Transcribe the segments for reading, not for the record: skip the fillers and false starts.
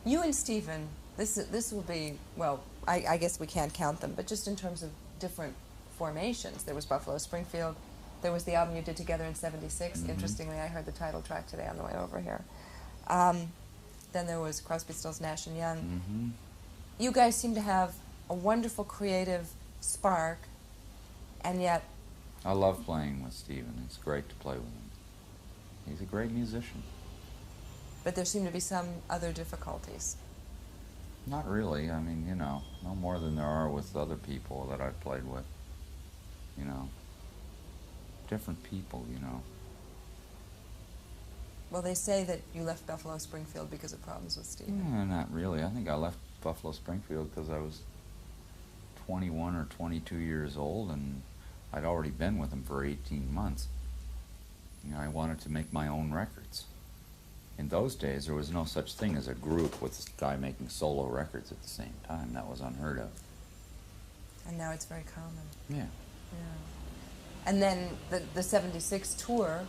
You and Stephen, this will be, well, I guess we can't count them, but just in terms of different formations. There was Buffalo Springfield. There was the album you did together in '76. Mm-hmm. Interestingly, I heard the title track today on the way over here. Then there was Crosby, Stills, Nash and Young. Mm-hmm. You guys seem to have a wonderful creative spark, and yet... I love playing with Stephen. It's great to play with him. He's a great musician. But there seem to be some other difficulties. Not really. I mean, you know, no more than there are with other people that I've played with. You know, different people, you know. Well, they say that you left Buffalo Springfield because of problems with Stephen. Yeah, not really. I think I left Buffalo Springfield because I was 21 or 22 years old, and I'd already been with him for 18 months. You know, I wanted to make my own records. In those days, there was no such thing as a group with a guy making solo records at the same time. That was unheard of. And now it's very common. Yeah. Yeah. And then the '76 tour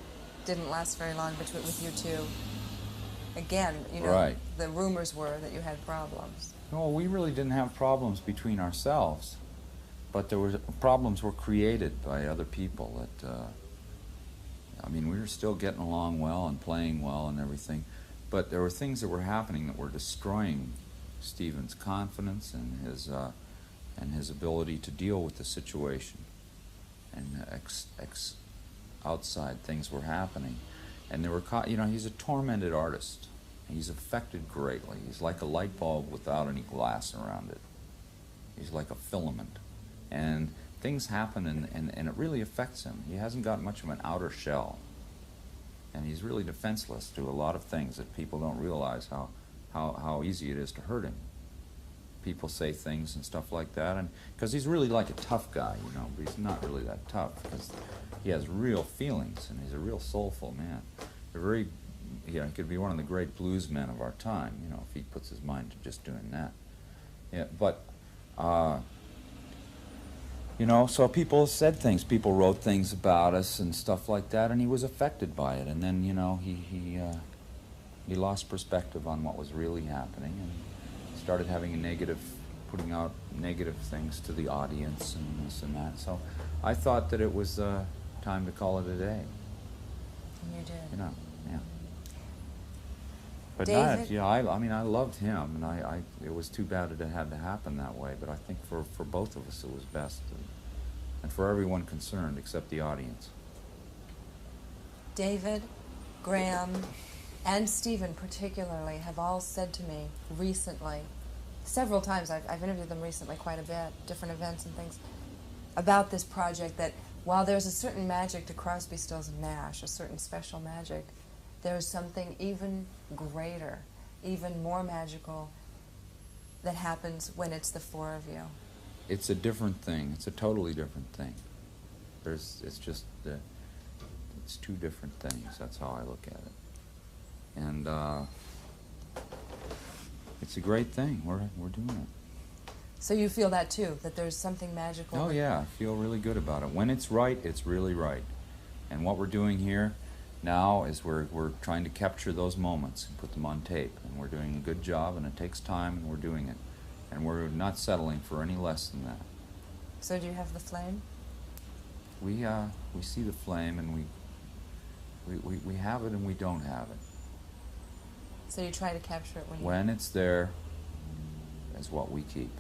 didn't last very long between with you two. Again, you know, right. The rumors were that you had problems. No, we really didn't have problems between ourselves, but there were problems were created by other people that. I mean, we were still getting along well and playing well and everything, but there were things that were happening that were destroying Stephen's confidence and his ability to deal with the situation. And outside things were happening, and there were, you know, he's a tormented artist. He's affected greatly. He's like a light bulb without any glass around it. He's like a filament, and things happen, and it really affects him. He hasn't got much of an outer shell, and he's really defenseless to a lot of things that people don't realize how easy it is to hurt him. People say things and stuff like that, and because he's really like a tough guy, you know, but he's not really that tough because he has real feelings, and he's a real soulful man. A very, you know, he could be one of the great blues men of our time, you know, if he puts his mind to just doing that. Yeah, but. You know, so people said things, people wrote things about us and stuff like that, and he was affected by it. And then, you know, he lost perspective on what was really happening and started having a negative, putting out negative things to the audience and this and that. So I thought that it was time to call it a day. And you did. You know, yeah. But David? not, yeah, I mean, I loved him, and it was too bad it had to happen that way, but I think for both of us it was best, and for everyone concerned except the audience. David, Graham, and Stephen particularly have all said to me recently, several times, I've interviewed them recently quite a bit, different events and things, about this project, that while there's a certain magic to Crosby, Stills, and Nash, a certain special magic, there's something even greater, even more magical that happens when it's the four of you. It's a different thing. It's a totally different thing. It's just, it's two different things. That's how I look at it. And it's a great thing. We're doing it. So you feel that too, that there's something magical? Oh yeah, I feel really good about it. When it's right, it's really right. And what we're doing here now is we're trying to capture those moments and put them on tape, and we're doing a good job, and it takes time, and we're doing it, and we're not settling for any less than that. So do you have the flame? We see the flame, and we have it and we don't have it. So you try to capture it when it's there is what we keep.